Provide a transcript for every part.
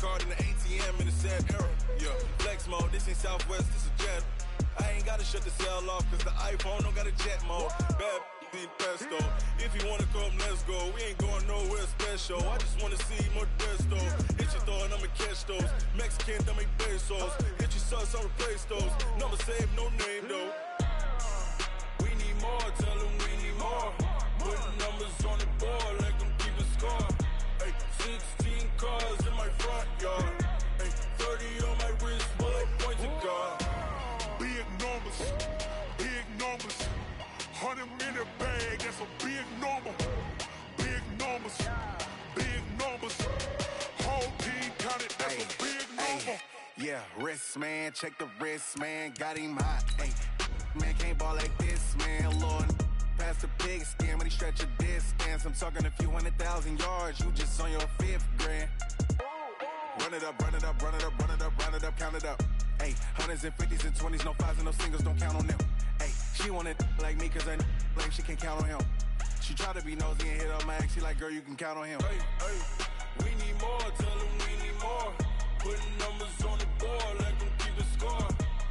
card in the ATM in the sad era. Yeah, flex mode, this ain't Southwest, this is jet. I ain't gotta shut the cell off, cause the iPhone don't got a jet mode. Bad need pesto. If you wanna come, let's go. We ain't going nowhere special. I just wanna see more desto. Hit your thought, I'ma catch those. Mexican, dummy pesos. Hit your sus, I'll replace those. Number save, no name though. We need more, tell them we need more. Putting numbers on the board, like them keep a score. Ay, 16 cars in my front yard. Ay, 30 on my wrist, bullet point to God. Big numbers, big numbers. 100 in the bag, that's a big number. Big numbers, big numbers. Whole team counted, that's a big number. Yeah, wrist man, check the wrist man, got him hot. Ay, man can't ball like this, man. Lord, past the big skin when he stretch a distance. I'm talking a few 100,000 yards, you just on your 5th grand. Run it up, run it up, run it up, run it up, run it up, count it up. Ay, 100s and 50s and 20s, no 5s and no singles, don't count on them. Ay, she wanted like me cause I like she can't count on him. She tried to be nosy and hit up my ex, she like, girl, you can count on him. Hey, hey, we need more, tell them we need more. Putting numbers on the board, like them keep a score.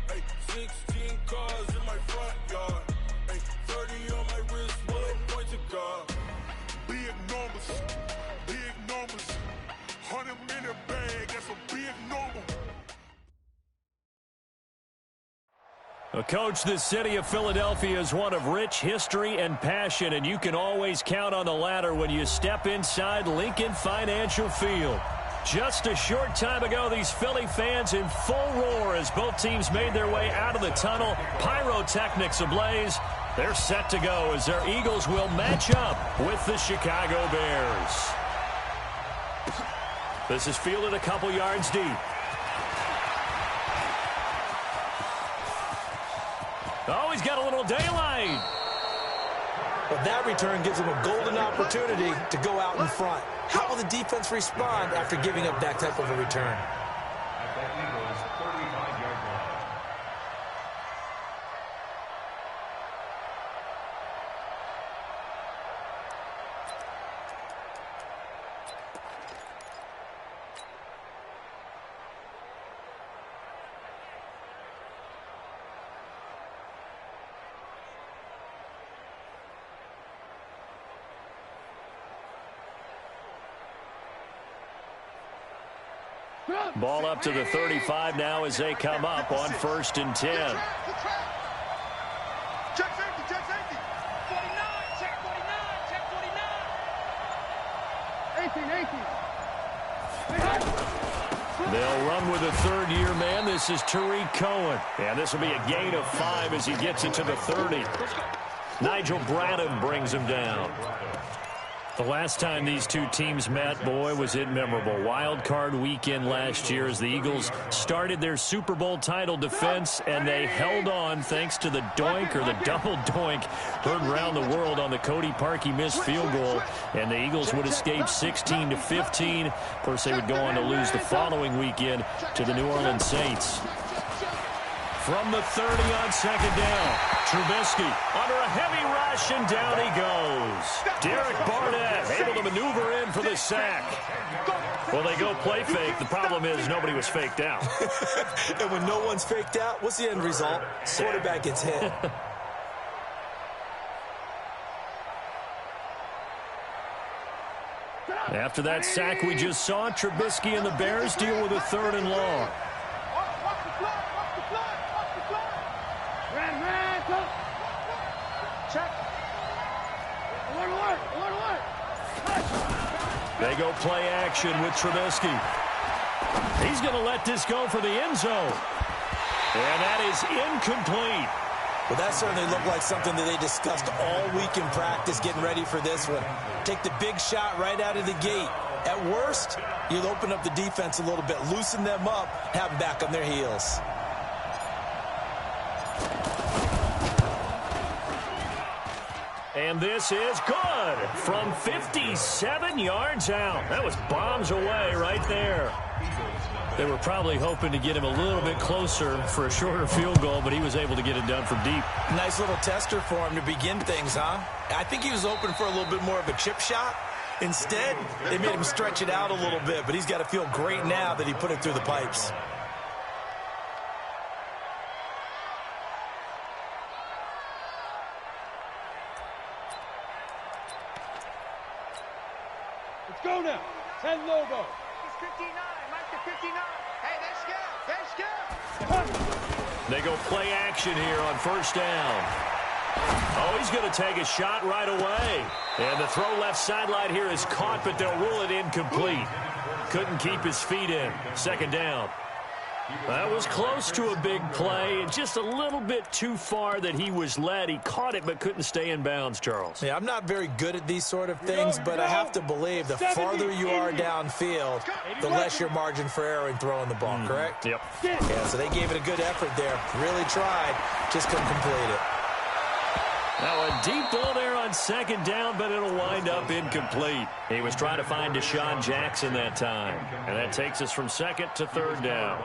Hey, 16 cars in my front yard. Hey, 30 on my wrist, bullet point to God. Big numbers, big numbers. 100 in the bag, that's a big number. Coach, the city of Philadelphia is one of rich history and passion, and you can always count on the ladder when you step inside Lincoln Financial Field. Just a short time ago, these Philly fans in full roar as both teams made their way out of the tunnel. Pyrotechnics ablaze. They're set to go as their Eagles will match up with the Chicago Bears. This is fielded a couple yards deep. Oh, he's got a little daylight. But that return gives him a golden opportunity to go out in front. How will the defense respond after giving up that type of a return? Ball up to the 35 now as they come up on 1st and 10. Check safety, check safety. 49, check 49, check 49. 18. They'll run with a third-year man. This is Tariq Cohen. And this will be a gain of 5 as he gets it to the 30. Nigel Bradham brings him down. The last time these two teams met, boy, was it memorable. Wild card weekend last year as the Eagles started their Super Bowl title defense, and they held on thanks to the doink or the double doink heard around the world on the Cody Parkey missed field goal, and the Eagles would escape 16-15. Of course, they would go on to lose the following weekend to the New Orleans Saints. From the 30 on 2nd down, Trubisky under a heavy rush, and down he goes. Derek Barnett able to maneuver in for the sack. Well, they go play fake. The problem is nobody was faked out. And when no one's faked out, what's the end result? Quarterback gets hit. After that sack we just saw, Trubisky and the Bears deal with a 3rd and long. They go play action with Trubisky. He's going to let this go for the end zone. And that is incomplete. Well, that certainly looked like something that they discussed all week in practice getting ready for this one. Take the big shot right out of the gate. At worst, you'll open up the defense a little bit, loosen them up, have them back on their heels. And this is good from 57 yards out. That was bombs away right there. They were probably hoping to get him a little bit closer for a shorter field goal, but he was able to get it done from deep. Nice little tester for him to begin things, huh? I think he was open for a little bit more of a chip shot. Instead, they made him stretch it out a little bit, but he's got to feel great now that he put it through the pipes. Let's go now. 10 Lobo. He's 59. Mike the 59. Hey, let's go. Let's go. They go play action here on first down. Oh, he's going to take a shot right away. And the throw left sideline here is caught, but they'll rule it incomplete. Couldn't keep his feet in. Second down. That was close to a big play. Just a little bit too far that he was led. He caught it but couldn't stay in bounds, Charles. Yeah, I'm not very good at these sort of things, but I have to believe the farther you are downfield, the less your margin for error in throwing the ball, correct? Yep. Yeah, so they gave it a good effort there. Really tried, just couldn't complete it. Now a deep ball there on second down, but it'll wind up incomplete. He was trying to find Deshaun Jackson that time. And that takes us from second to third down.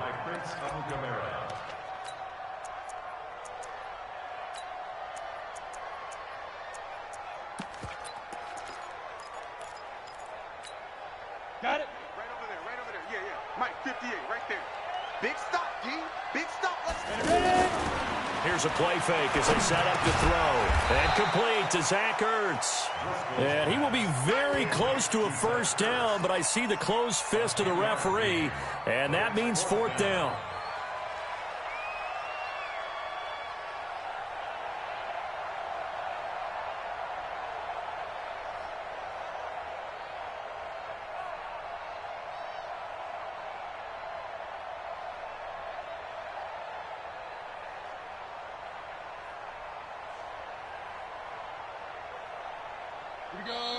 Got it. Right over there. Yeah, yeah. Mike, 58, right there. Big stop, D. Big stop. Let's Ready? Here's a play fake as they set up to throw. And complete to Zach Ertz. And he will be very close to a first down, but I see the closed fist of the referee, and that means fourth down.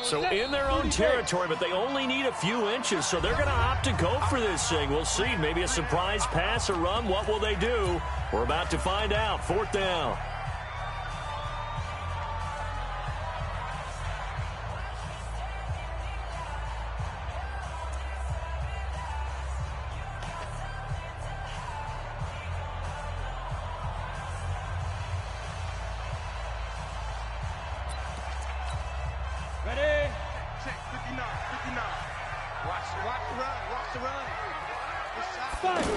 So in their own territory, but they only need a few inches, so they're going to opt to go for this thing. We'll see. Maybe a surprise pass or run. What will they do? We're about to find out. Fourth down. Ready? check. 59. Watch the run.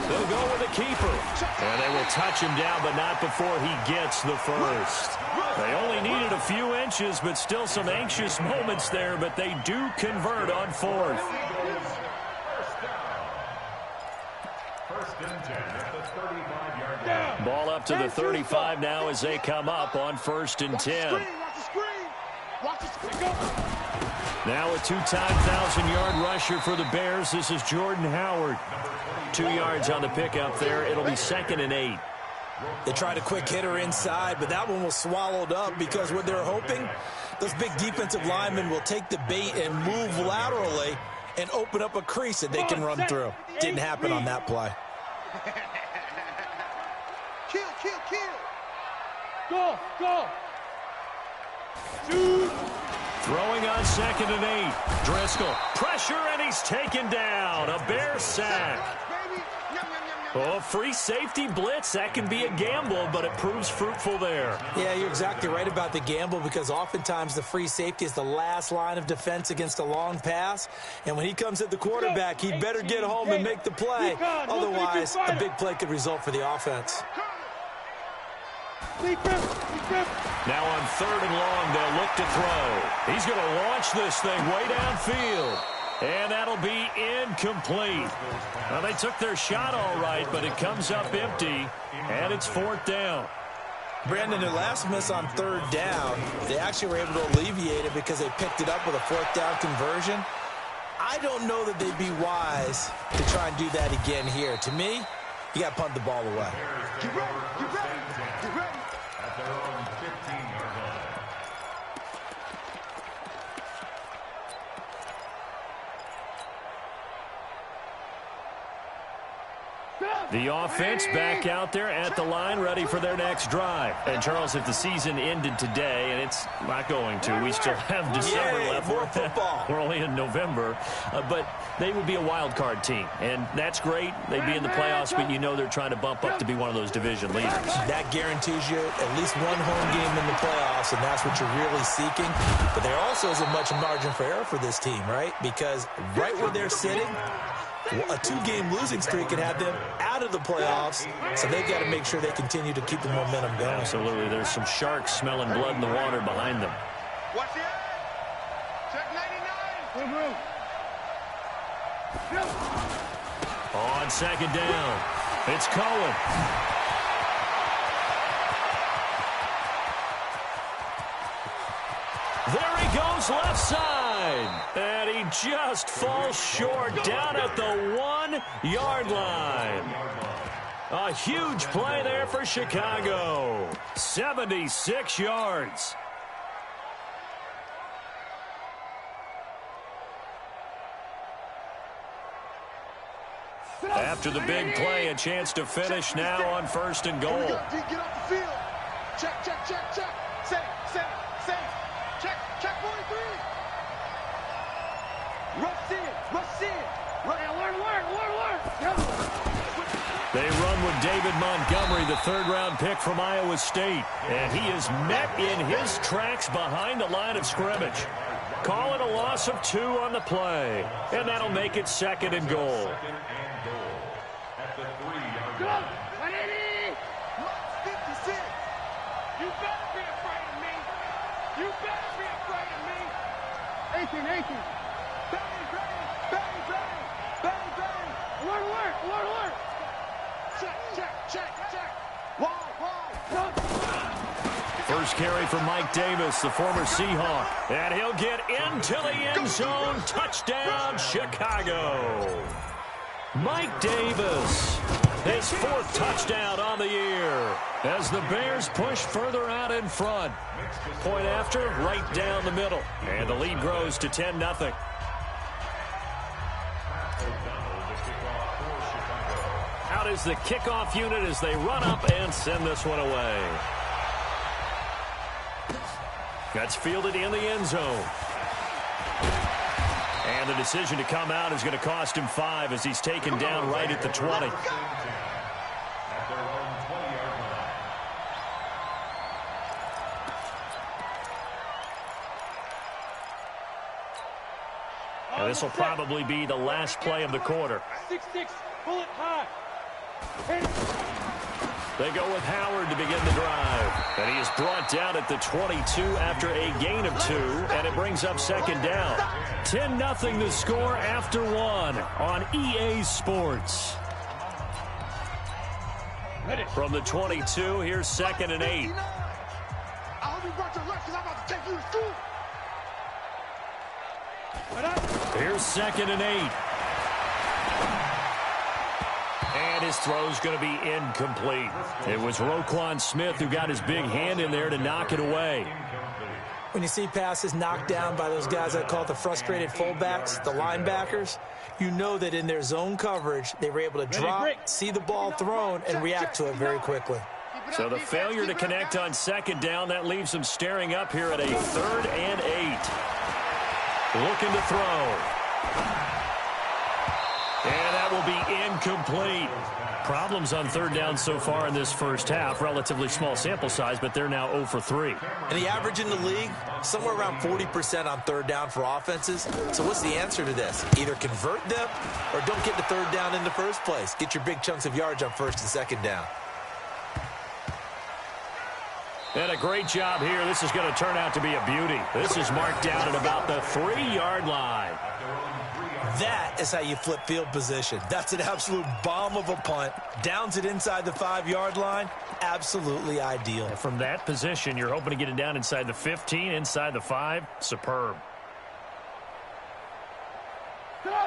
They'll go with the keeper. And they will touch him down, but not before he gets the first. They only needed a few inches, but still some anxious moments there, but they do convert on fourth. First and 10 at the 35-yard line. Ball up to the 35 now as they come up on first and 10. Watch the screen. Watch the screen. Now a two-time 1,000-yard rusher for the Bears. This is Jordan Howard. 2 yards on the pickup there. It'll be 2nd and 8. They tried a quick hitter inside, but that one was swallowed up because what they're hoping, those big defensive linemen will take the bait and move laterally and open up a crease that they can run through. Didn't happen on that play. Kill. Go. Shoot. Throwing on 2nd and 8. Driscoll. Pressure, and he's taken down. A Bear sack. Baby. Oh, free safety blitz. That can be a gamble, but it proves fruitful there. Yeah, you're exactly right about the gamble because oftentimes the free safety is the last line of defense against a long pass. And when he comes at the quarterback, he better get home and make the play. Otherwise, a big play could result for the offense. Now on 3rd and long, they'll look to throw. He's going to launch this thing way downfield. And that'll be incomplete. Well, they took their shot all right, but it comes up empty, and it's 4th down. Brandon, their last miss on 3rd down, they actually were able to alleviate it because they picked it up with a 4th down conversion. I don't know that they'd be wise to try and do that again here. To me, you got to punt the ball away. Get ready. At their own 15-yard line. The offense back out there at the line, ready for their next drive. And, Charles, if the season ended today, and it's not going to, we still have December left. More football. We're only in November. But they would be a wild card team. And that's great. They'd be in the playoffs, but you know they're trying to bump up to be one of those division leaders. That guarantees you at least one home game in the playoffs, and that's what you're really seeking. But there also isn't much margin for error for this team, right? Because right where they're sitting, a 2-game losing streak could have them out of the playoffs, so they've got to make sure they continue to keep the momentum going. Absolutely. There's some sharks smelling blood in the water behind them. What's the edge? Check 99. On second down, it's Cohen. There he goes, left side. And he just falls short down at the 1-yard line. A huge play there for Chicago. 76 yards. After the big play, a chance to finish now on 1st and goal. Get off the field. Check, check, check, check. Set, check, check 43. Rush in. They run with David Montgomery, the 3rd-round pick from Iowa State. And he is met in his tracks behind the line of scrimmage. Call it a loss of 2 on the play. And that'll make it 2nd and goal. Go! 180! 56! You better be afraid of me! You better be afraid of me! 18! Bang, bang! Bang, bang! Alert! Check! Wide! First carry for Mike Davis, the former Seahawk. And he'll get into the end zone. Touchdown, Chicago. Mike Davis, his 4th touchdown on the year as the Bears push further out in front. Point after, right down the middle. And the lead grows to 10-0. Out is the kickoff unit as they run up and send this one away. That's fielded in the end zone. And the decision to come out is going to cost him 5 as he's taken down right at the 20. And this will probably be the last play of the quarter. 6-6, bullet high. They go with Howard to begin the drive. And he is brought down at the 22 after a gain of 2, and it brings up 2nd down. 10-0 the score after 1 on EA Sports. From the 22, here's 2nd and 8. I hope you brought your lunch because I'm about to take you to school. Here's 2nd and 8. And his throw's going to be incomplete. It was Roquan Smith who got his big hand in there to knock it away. When you see passes knocked down by those guys I call the frustrated fullbacks, the linebackers, you know that in their zone coverage, they were able to drop, see the ball thrown, and react to it very quickly. So the failure to connect on 2nd down, that leaves them staring up here at a 3rd and 8. Looking to throw. And that will be incomplete. Problems on 3rd down so far in this first half. Relatively small sample size, but they're now 0 for 3. And the average in the league, somewhere around 40% on 3rd down for offenses. So what's the answer to this? Either convert them or don't get to 3rd down in the first place. Get your big chunks of yards on 1st and 2nd down. And a great job here. This is going to turn out to be a beauty. This is marked down at about the 3-yard line. That is how you flip field position. That's an absolute bomb of a punt. Downs it inside the 5-yard line. Absolutely ideal. And from that position, you're hoping to get it down inside the 15, inside the 5. Superb.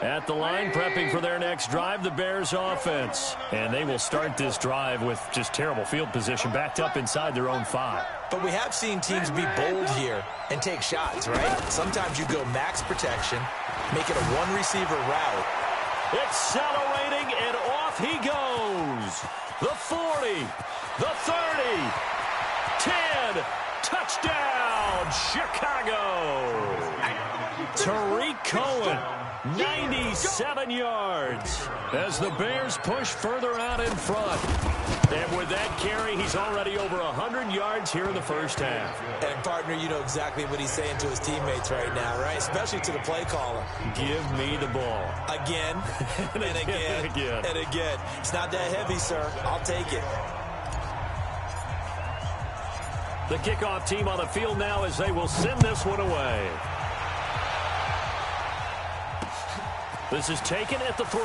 At the line, prepping for their next drive, the Bears offense. And they will start this drive with just terrible field position, backed up inside their own 5. But we have seen teams be bold here and take shots, right? Sometimes you go max protection, make it a 1-receiver route. Accelerating, and off he goes. 20, the 30, 10, touchdown, Chicago. Tariq Cohen, 97 yards as the Bears push further out in front. And with that carry, he's already over 100 yards here in the first half. And, partner, you know exactly what he's saying to his teammates right now, right? Especially to the play caller. Give me the ball. Again, and again, and again. It's not that heavy, sir. I'll take it. The kickoff team on the field now as they will send this one away. This is taken at the 3.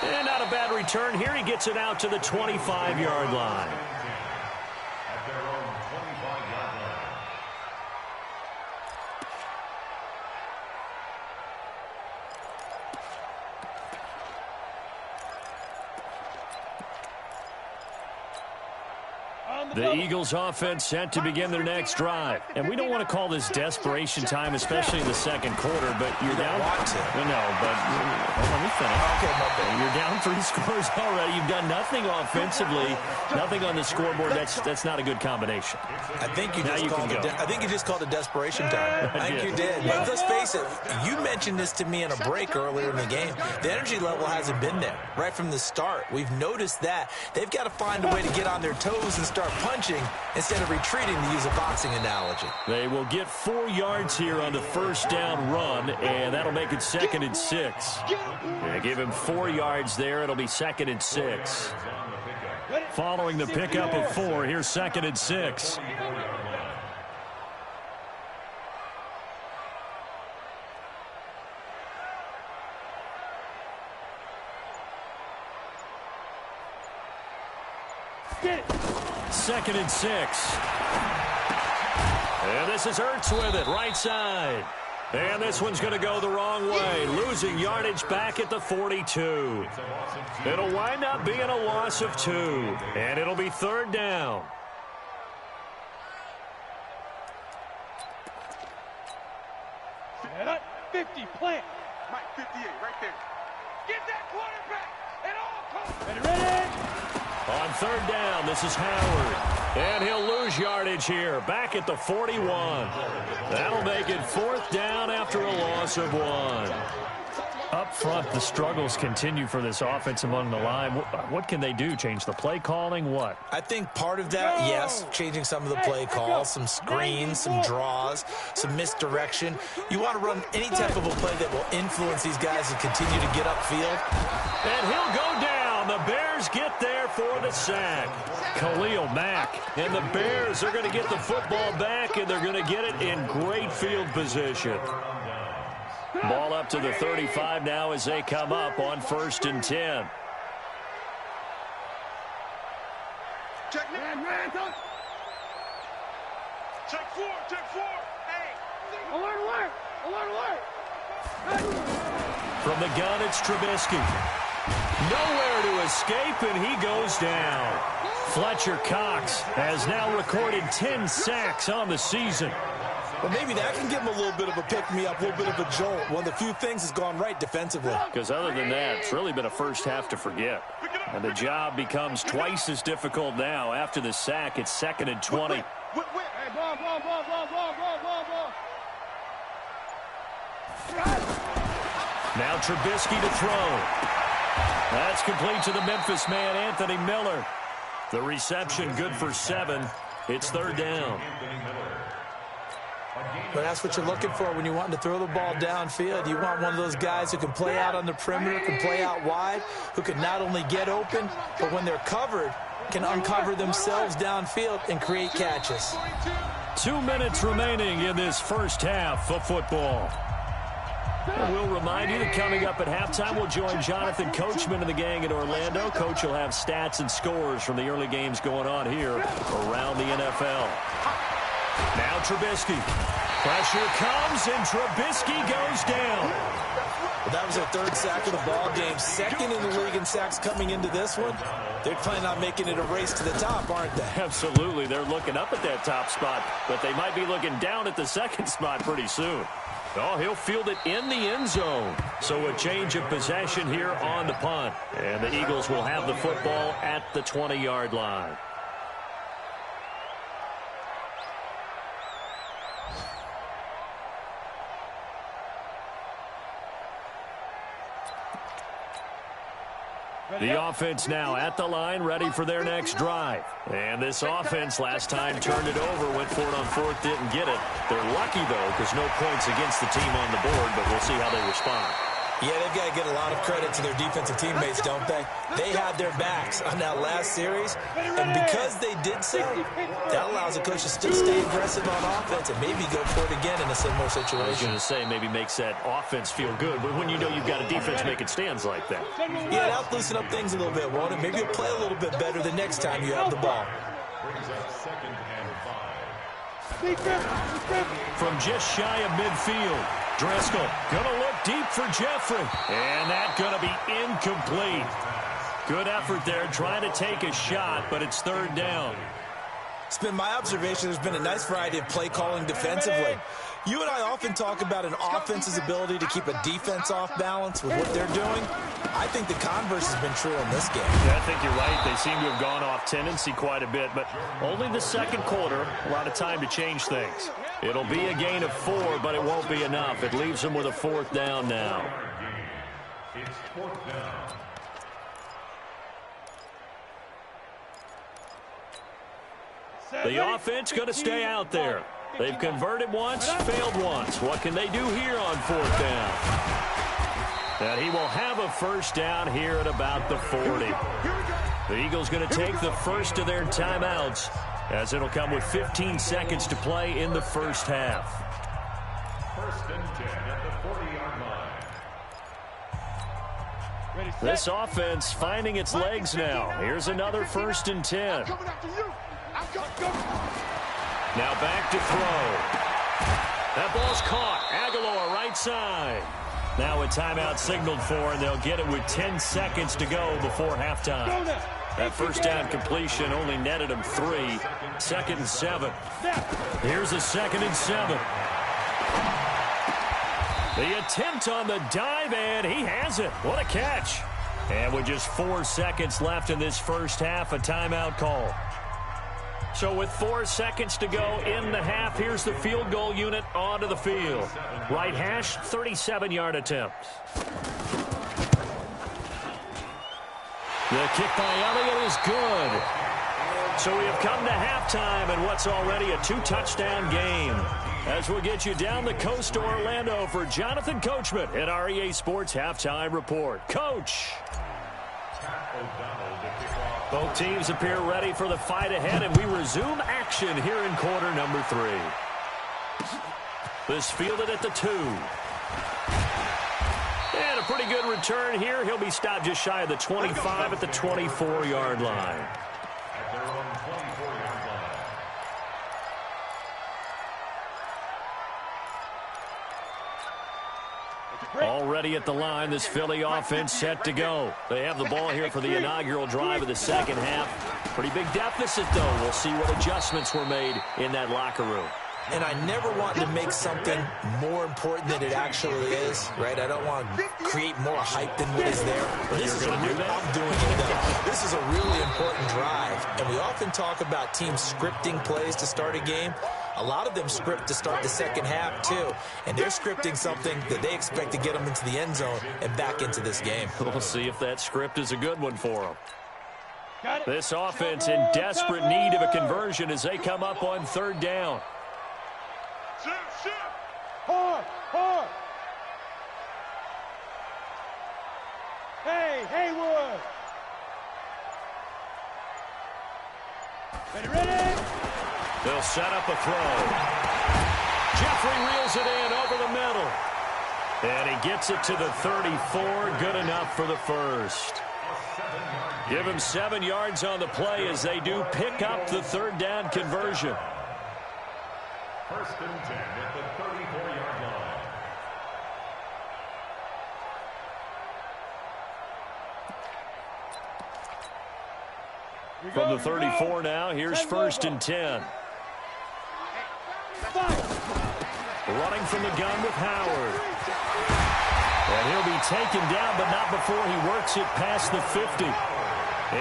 And not a bad return here. He gets it out to the 25-yard line. At their own 25-yard line. The Eagles offense set to begin their next drive. And we don't want to call this desperation time, especially in the second quarter, but you're down. No, but let me finish. Okay, my bad. You're down 3 scores already. You've done nothing offensively, nothing on the scoreboard. That's not a good combination. I think you just called it desperation time. I think you did. But let's face it, you mentioned this to me in a break earlier in the game. The energy level hasn't been there right from the start. We've noticed that. They've got to find a way to get on their toes and start punching instead of retreating, to use a boxing analogy. They will get 4 yards here on the first down run, and that'll make it 2nd and 6. Yeah, give him 4 yards there. It'll be 2nd and 6. Following the pickup of 4, here's 2nd and 6. Get it. 2nd and 6. And this is Ertz with it, right side. And this one's going to go the wrong way, losing yardage back at the 42. It'll wind up being a loss of 2, and it'll be 3rd down. Set up, 50, plant. Mike, 58, right there. Get that quarterback. It all comes. Ready? On 3rd down, this is Howard. And he'll lose yardage here, back at the 41. That'll make it 4th down after a loss of 1. Up front, the struggles continue for this offense among the line. What can they do? Change the play calling? What? I think part of that, yes, changing some of the play calls, some screens, some draws, some misdirection. You want to run any type of a play that will influence these guys and continue to get upfield. And he'll go down. The Bears get there for the sack. Khalil Mack. And the Bears are going to get the football back, and they're going to get it in great field position. Ball up to the 35 now as they come up on 1st and 10. Check man. Check 4. Hey. Alert. From the gun, it's Trubisky. Nowhere to escape, and he goes down. Fletcher Cox has now recorded 10 sacks on the season. Well, maybe that can give him a little bit of a pick-me-up, a little bit of a jolt. One of the few things has gone right defensively. Because other than that, it's really been a first half to forget. And the job becomes twice as difficult now. After the sack, it's 2nd and 20. Hey, ball. Now Trubisky to throw. That's complete to the Memphis man, Anthony Miller. The reception good for 7. It's 3rd down. But that's what you're looking for when you're wanting to throw the ball downfield. You want one of those guys who can play out on the perimeter, can play out wide, who can not only get open, but when they're covered, can uncover themselves downfield and create catches. 2 minutes remaining in this first half of football. And we'll remind you that coming up at halftime, we'll join Jonathan Coachman and the gang in Orlando. Coach will have stats and scores from the early games going on here around the NFL. Now Trubisky. Pressure comes, and Trubisky goes down. Well, that was their 3rd sack of the ball game. 2nd in the league in sacks coming into this one. They're planning on making it a race to the top, aren't they? Absolutely. They're looking up at that top spot, but they might be looking down at the 2nd spot pretty soon. Oh, he'll field it in the end zone. So a change of possession here on the punt. And the Eagles will have the football at the 20-yard line. The offense now at the line, ready for their next drive. And this offense last time turned it over, went for it on fourth, didn't get it. They're lucky, though, because no points against the team on the board, but we'll see how they respond. Yeah, they've got to get a lot of credit to their defensive teammates, don't they? They had their backs on that last series, and because they did so, that allows the coach to still stay aggressive on offense and maybe go for it again in a similar situation. I was going to say maybe makes that offense feel good, but when you know you've got a defense making stands like that. Yeah, that'll loosen up things a little bit, won't it? Maybe you'll play a little bit better the next time you have the ball. From just shy of midfield, Driscoll going to look deep for Jeffrey. And that going to be incomplete. Good effort there trying to take a shot, but it's third down. It's been my observation there's been a nice variety of play calling defensively. You and I often talk about an offense's ability to keep a defense off balance with what they're doing. I think the converse has been true in this game. Yeah, I think you're right. They seem to have gone off tendency quite a bit, but only the second quarter, a lot of time to change things. It'll be a gain of 4, but it won't be enough. It leaves them with a fourth down now. It's fourth down. The offense going to stay out there. They've converted once, failed once. What can they do here on fourth down? And he will have a first down here at about the 40. The Eagles going to take the first of their timeouts, as it'll come with 15 seconds to play in the first half. First and 10 at the 40-yard line. This offense finding its legs now. Here's another first and 10. Now back to throw. That ball's caught. Aguilar right side. Now a timeout signaled for, and they'll get it with 10 seconds to go before halftime. That first down completion only netted him 3. Second and 7. Here's a second and 7. The attempt on the dive, and he has it. What a catch. And with just 4 seconds left in this first half, a timeout call. So with 4 seconds to go in the half, here's the field goal unit onto the field. Right hash, 37-yard attempt. The kick by Elliott is good. So we have come to halftime in what's already a 2-touchdown game. As we'll get you down the coast to Orlando for Jonathan Coachman at our EA Sports Halftime Report. Coach. Both teams appear ready for the fight ahead, and we resume action here in quarter number 3. This fielded at the 2. And a pretty good return here. He'll be stopped just shy of the 25 at the 24-yard line. At their own 24-yard line. Already at the line, this Philly offense set to go. They have the ball here for the inaugural drive of the second half. Pretty big deficit, though. We'll see what adjustments were made in that locker room. And I never want to make something more important than it actually is, right? I don't want to create more hype than what is there. This is I'm doing it, though. This is a really important drive. And we often talk about teams scripting plays to start a game. A lot of them script to start the second half, too. And they're scripting something that they expect to get them into the end zone and back into this game. We'll see if that script is a good one for them. This offense in desperate need of a conversion as they come up on third down. Hard, hard. Hey, Haywood. Ready? They'll set up a throw. Jeffrey reels it in over the middle. And he gets it to the 34. Good enough for the first. Give him 7 yards on the play as they do pick up the third down conversion. First and 10 at the 34-yard line. From the 34 now, here's first and 10. running from the gun with Howard. And he'll be taken down, but not before he works it past the 50.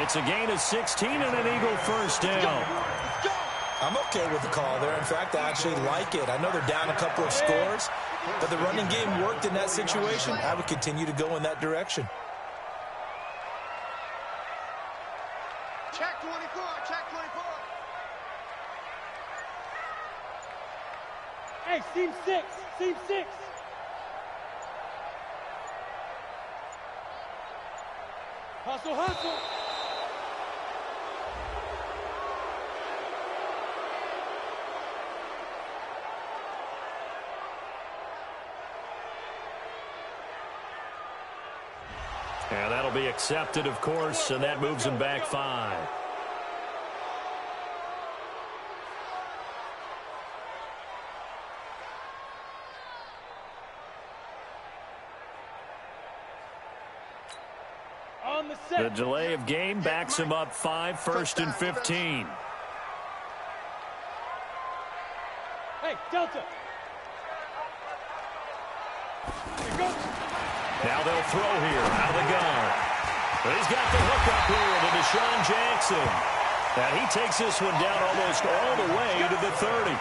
It's a gain of 16 and an Eagle first down. I'm okay with the call there. In fact, I actually like it. I know they're down a couple of scores, but the running game worked in that situation. I would continue to go in that direction. Check 24, check 24. Hey, seam 6, seam 6. Hustle, hustle. And that'll be accepted, of course, and that moves him back 5. On the The delay of game backs him up 5, 1st and 15. Hey, Delta. Here goes. Now they'll throw here out of the gun. But he's got the hook up here to Deshaun Jackson. And he takes this one down almost all the way to the 30.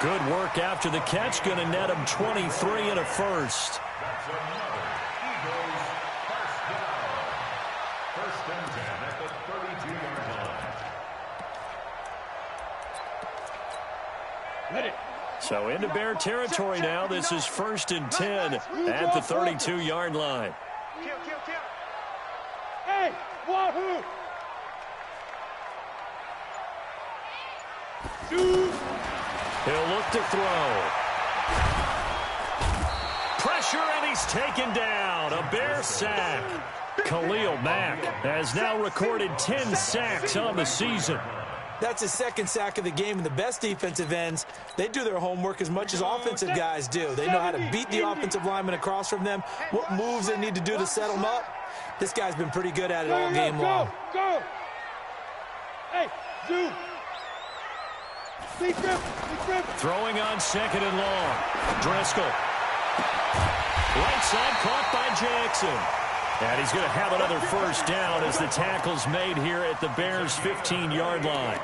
Good work after the catch. Going to net him 23 and a first. That's another Eagles first down. First and 10 at the 32-yard line. Let it. So into Bear territory now. This is 1st and 10 at the 32-yard line. Kill, kill, kill. Hey, wahoo. Shoot. He'll look to throw. Pressure, and he's taken down. A Bear sack. Khalil Mack has now recorded 10 sacks on the season. That's his second sack of the game, and the best defensive ends, they do their homework as much as offensive guys do. They know how to beat the offensive lineman across from them, what moves they need to do to set them up. This guy's been pretty good at it all game long. Go. Hey, zoom. Deep grip. Throwing on 2nd and long. Driscoll. Right side caught by Jackson. And he's going to have another first down as the tackle's made here at the Bears' 15-yard line.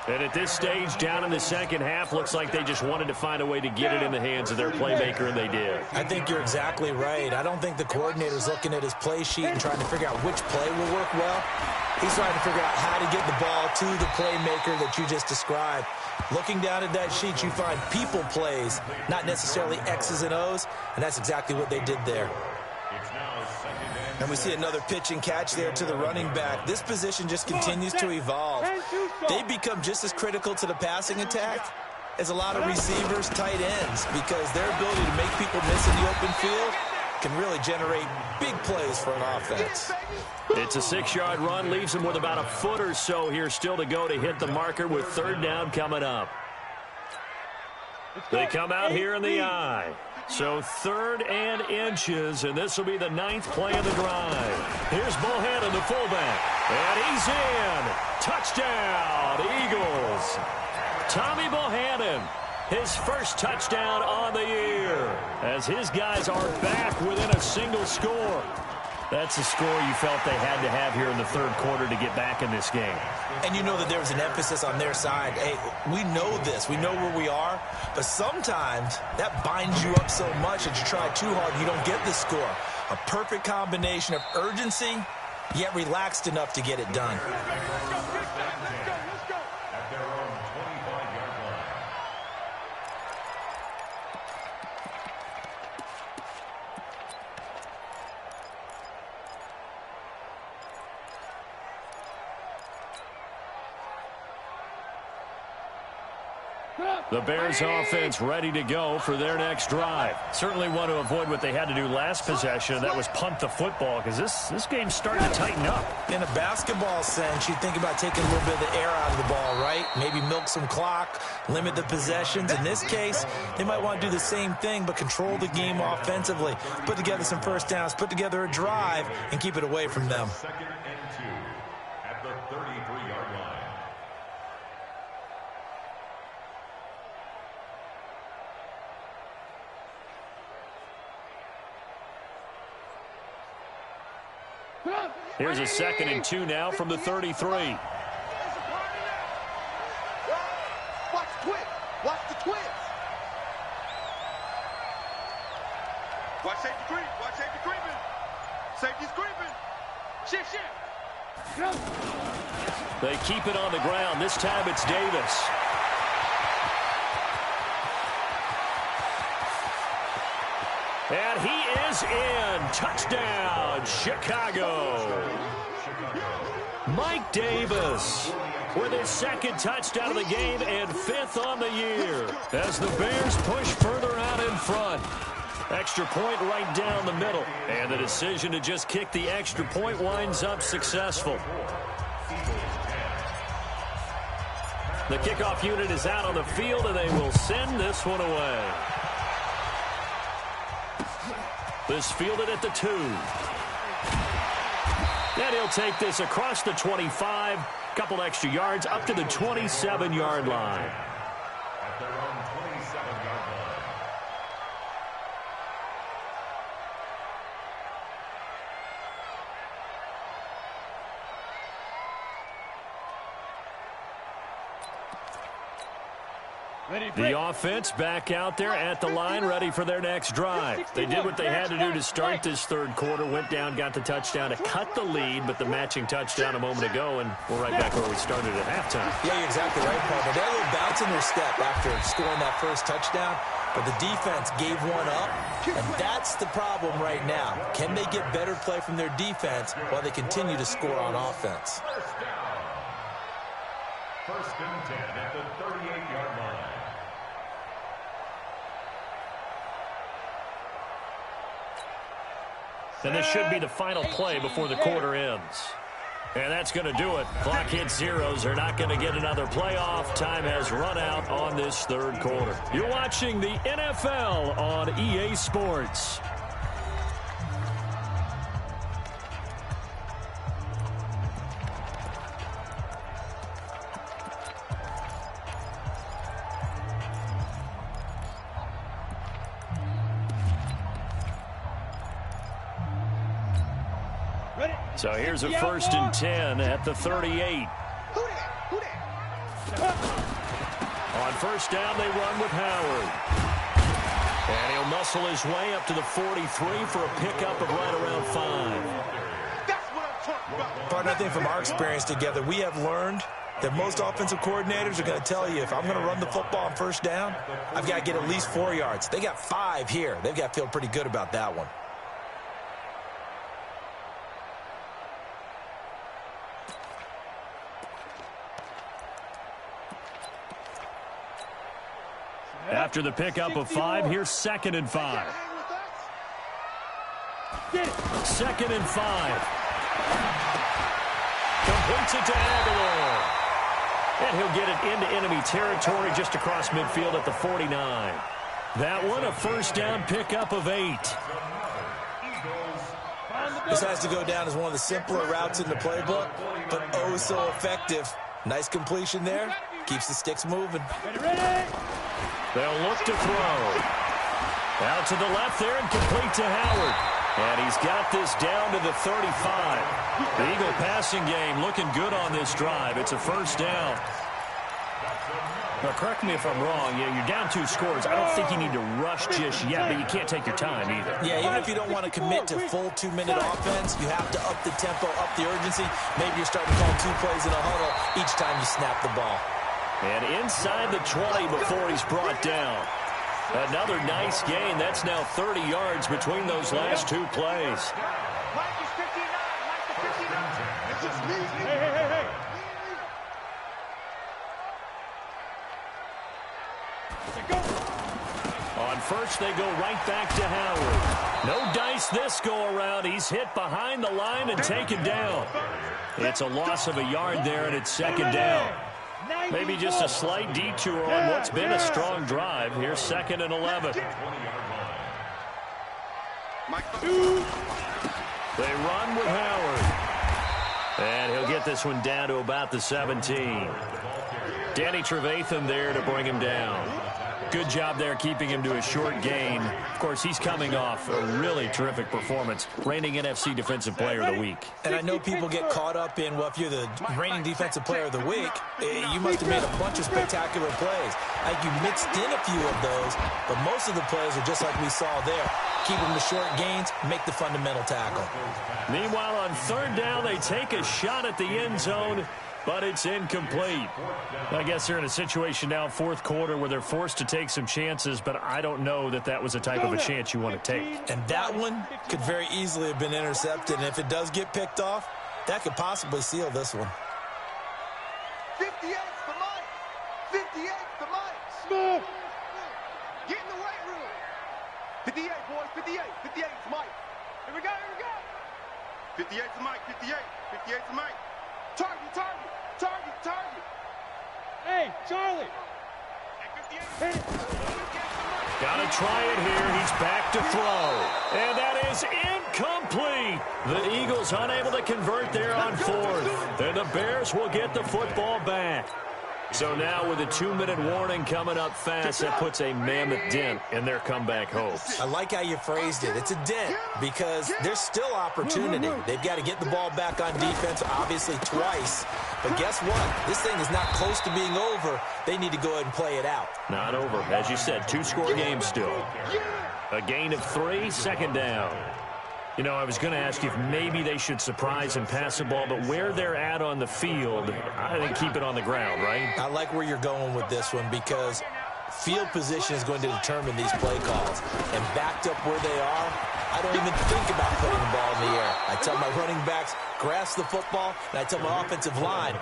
And at this stage, down in the second half, looks like they just wanted to find a way to get it in the hands of their playmaker, and they did. I think you're exactly right. I don't think the coordinator's looking at his play sheet and trying to figure out which play will work well. He's trying to figure out how to get the ball to the playmaker that you just described. Looking down at that sheet, you find people plays, not necessarily X's and O's, and that's exactly what they did there. And we see another pitch and catch there to the running back. This position just continues to evolve. They become just as critical to the passing attack as a lot of receivers, tight ends, because their ability to make people miss in the open field can really generate big plays for an offense. It's a 6-yard run, leaves him with about a foot or so here still to go to hit the marker with 3rd down coming up. They come out here in the I. So 3rd and inches, and this will be the 9th play of the drive. Here's Bohannon, the fullback, and he's in. Touchdown, Eagles. Tommy Bohannon, his first touchdown on the year, as his guys are back within a single score. That's a score you felt they had to have here in the 3rd quarter to get back in this game. And you know that there was an emphasis on their side. Hey, we know this. We know where we are. But sometimes that binds you up so much that you try too hard, you don't get the score. A perfect combination of urgency, yet relaxed enough to get it done. The Bears offense ready to go for their next drive. Certainly want to avoid what they had to do last possession. That was punt the football, because this game's starting to tighten up. In a basketball sense, you think about taking a little bit of the air out of the ball, right? Maybe milk some clock, limit the possessions. In this case, they might want to do the same thing, but control the game offensively. Put together some first downs, put together a drive, and keep it away from them. 2nd and 2 at the 33-yard line. Here's a 2nd and 2 now from the 33. Watch the twist. Watch the twist. Watch safety creep. Watch safety creeping. Safety's creeping. Shit. They keep it on the ground. This time it's Davis. And he is in. Touchdown, Chicago. Mike Davis with his 2nd touchdown of the game and 5th on the year as the Bears push further out in front. Extra point right down the middle. And the decision to just kick the extra point winds up successful. The kickoff unit is out on the field, and they will send this one away. This fielded at the 2. And he'll take this across the 25. Couple extra yards up to the 27-yard line. At their own 27-yard line. The offense back out there at the line, ready for their next drive. They did what they had to do to start this 3rd quarter, went down, got the touchdown to cut the lead, but the matching touchdown a moment ago, and we're right back where we started at halftime. Yeah, you're exactly right, Paul. But they're a little bounce in their step after scoring that first touchdown, but the defense gave one up, and that's the problem right now. Can they get better play from their defense while they continue to score on offense? First down. 1st and 10 at the 38-yard line. And this should be the final play before the quarter ends. And that's going to do it. Clock hits zeros. They're not going to get another playoff. Time has run out on this 3rd quarter. You're watching the NFL on EA Sports. So here's a 1st and 10 at the 38. On 1st down, they run with Howard. And he'll muscle his way up to the 43 for a pickup of right around 5. That's what I'm talking about. Partner, I think from our experience together, we have learned that most offensive coordinators are going to tell you, if I'm going to run the football on 1st down, I've got to get at least 4 yards. They got 5 here. They've got to feel pretty good about that one. After the pickup of 5, here's 2nd and 5. 2nd and 5. Completes it to Aguilar. And he'll get it into enemy territory just across midfield at the 49. That one, a 1st down pickup of 8. This has to go down as one of the simpler routes in the playbook, but oh so effective. Nice completion there. Keeps the sticks moving. They'll look to throw. Out to the left there and complete to Howard. And he's got this down to the 35. The Eagle passing game looking good on this drive. It's a 1st down. Now, correct me if I'm wrong. Yeah, you're down 2 scores. I don't think you need to rush just yet, but you can't take your time either. Yeah, even if you don't want to commit to full 2-minute offense, you have to up the tempo, up the urgency. Maybe you're starting to call 2 plays in a huddle each time you snap the ball. And inside the 20 before he's brought down. Another nice gain. That's now 30 yards between those last 2 plays. Mike is 59. Mike is 59. It's just me. Hey. On 1st, they go right back to Howard. No dice this go around. He's hit behind the line and taken down. It's a loss of a yard there, and it's 2nd down. Maybe just a slight detour on what's been a strong drive. Here's 2nd and 11. They run with Howard. And he'll get this one down to about the 17. Danny Trevathan there to bring him down. Good job there keeping him to a short gain. Of course, he's coming off a really terrific performance, reigning NFC Defensive Player of the Week. And I know people get caught up in, well, if you're the reigning Defensive Player of the Week, you must have made a bunch of spectacular plays. I think you mixed in a few of those, but most of the plays are just like we saw there. Keep them to short gains, make the fundamental tackle. Meanwhile, on third down, they take a shot at the end zone, but it's incomplete. I guess they're in a situation now, fourth quarter, where they're forced to take some chances, but I don't know that that was the type of a chance you want to take. And that one could very easily have been intercepted, and if it does get picked off, that could possibly seal this one. 58's the Mike. 58's the Mike. Smooth. Get in the weight room. 58, boys. 58. 58's Mike. Here we go. Here we go. 58's the Mike. 58. 58's the Mike. Target, target, target, target. Hey, Charlie. Hey, 58's the Mike. Got to try it here. He's back to throw. And that is incomplete. The Eagles unable to convert there on fourth. And the Bears will get the football back. So now with a 2-minute warning coming up fast, that puts a mammoth dent in their comeback hopes. I like how you phrased it. It's a dent because there's still opportunity. They've got to get the ball back on defense, obviously twice. But guess what? This thing is not close to being over. They need to go ahead and play it out. Not over. As you said, 2-score game still. A gain of 3, second down. You know, I was going to ask you if maybe they should surprise and pass the ball, but where they're at on the field, I think keep it on the ground, right? I like where you're going with this one because field position is going to determine these play calls. And backed up where they are, I don't even think about putting the ball in the air. I tell my running backs, grasp the football, and I tell my offensive line,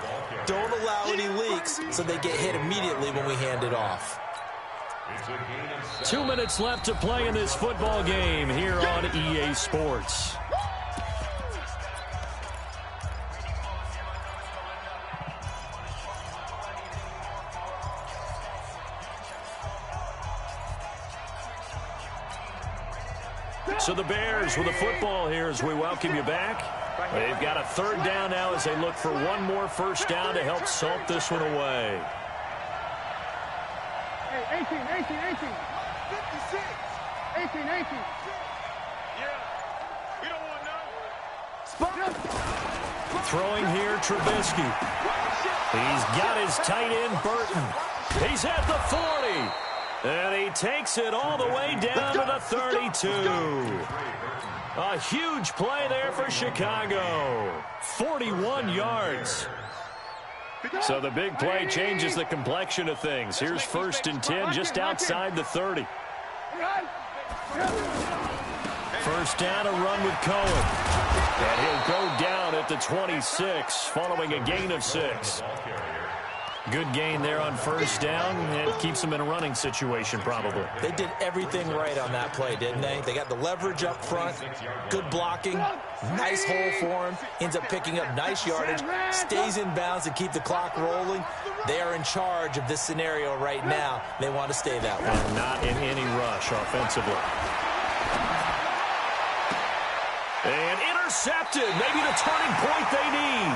don't allow any leaks so they get hit immediately when we hand it off. 2 minutes left to play in this football game here on EA Sports. So the Bears with the football here as we welcome you back. They've got a third down now as they look for one more first down to help salt this one away. 18, 18, 18. 56. 18, 18. Yeah. We don't want no. Spot. Throwing here, Trubisky. He's got his tight end, Burton. He's at the 40. And he takes it all the way down to the 32. A huge play there for Chicago. 41 yards. So the big play changes the complexion of things. Here's 1st and 10 just outside the 30. First down, a run with Cohen. And he'll go down at the 26 following a gain of 6. Good gain there on first down. It keeps them in a running situation probably. They did everything right on that play, didn't they? They got the leverage up front, good blocking, nice hole for him, ends up picking up nice yardage, stays in bounds to keep the clock rolling. They are in charge of this scenario right now. They want to stay that way. And not in any rush offensively. And intercepted. Maybe the turning point they need.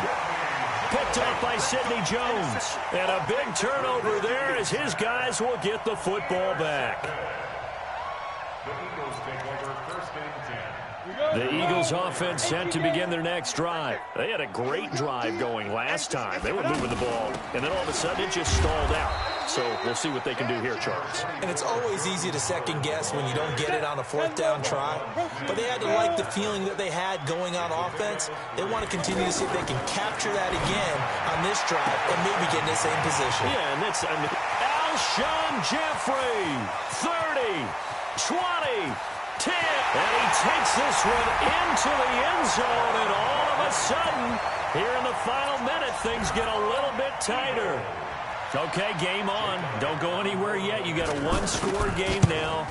Picked up by Sidney Jones. And a big turnover there as his guys will get the football back. The Eagles take over 1st and 10. The Eagles offense set to begin their next drive. They had a great drive going last time. They were moving the ball, and then all of a sudden it just stalled out. So we'll see what they can do here, Charles. And it's always easy to second guess when you don't get it on a 4th down try. But they had to like the feeling that they had going on offense. They want to continue to see if they can capture that again on this drive and maybe get in the same position. Yeah, and that's Alshon Jeffrey, 30, 20, 10. And he takes this one into the end zone, and all of a sudden, here in the final minute, things get a little bit tighter. Okay, game on. Don't go anywhere yet. You got a 1-score game now.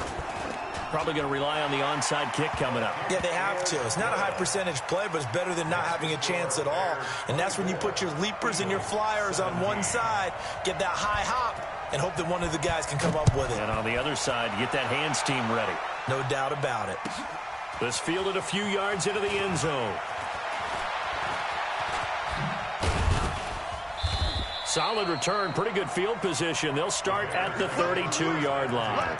Probably going to rely on the onside kick coming up. Yeah, they have to. It's not a high percentage play, but it's better than not having a chance at all. And that's when you put your leapers and your flyers on one side, get that high hop, and hope that one of the guys can come up with it. And on the other side, get that hands team ready. No doubt about it. This fielded a few yards into the end zone. Solid return, pretty good field position. They'll start at the 32-yard line.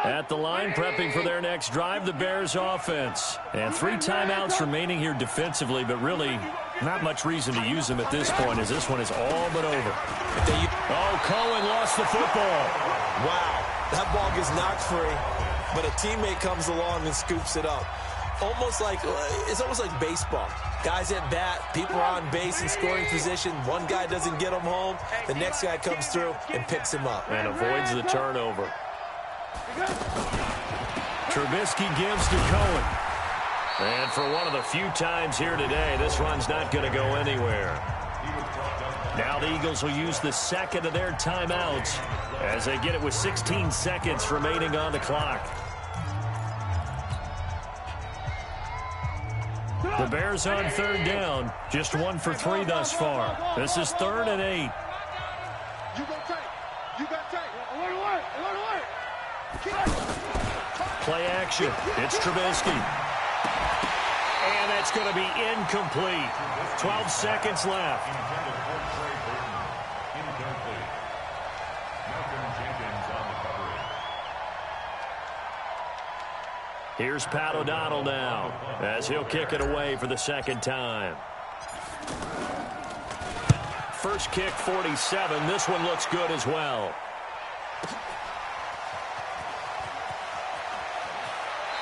At the line, prepping for their next drive, the Bears offense. And 3 timeouts remaining here defensively, but really not much reason to use them at this point as this one is all but over. Oh, Cohen lost the football. Wow, that ball gets knocked free, but a teammate comes along and scoops it up. It's almost like baseball. Guys at bat, people are on base in scoring position. One guy doesn't get him home. The next guy comes through and picks him up. And avoids the turnover. Trubisky gives to Cohen. And for one of the few times here today, this run's not going to go anywhere. Now the Eagles will use the second of their timeouts as they get it with 16 seconds remaining on the clock. The Bears on third down, just 1 for 3 thus far. This is 3rd and 8. You go take. You got take. Play action. It's Trubisky. And that's going to be incomplete. 12 seconds left. Here's Pat O'Donnell now as he'll kick it away for the second time. First kick, 47. This one looks good as well.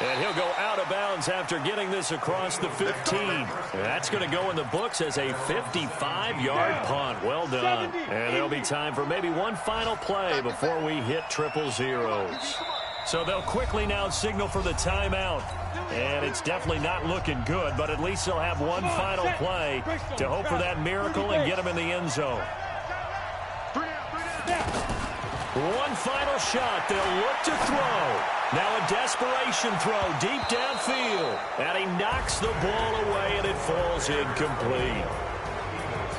And he'll go out of bounds after getting this across the 15. That's going to go in the books as a 55-yard punt. Well done. And there'll be time for maybe one final play before we hit triple zeros. So they'll quickly now signal for the timeout. And it's definitely not looking good, but at least they'll have one final play to hope for that miracle and get them in the end zone. One final shot. They'll look to throw. Now a desperation throw deep downfield. And he knocks the ball away, and it falls incomplete.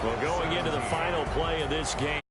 Well, going into the final play of this game.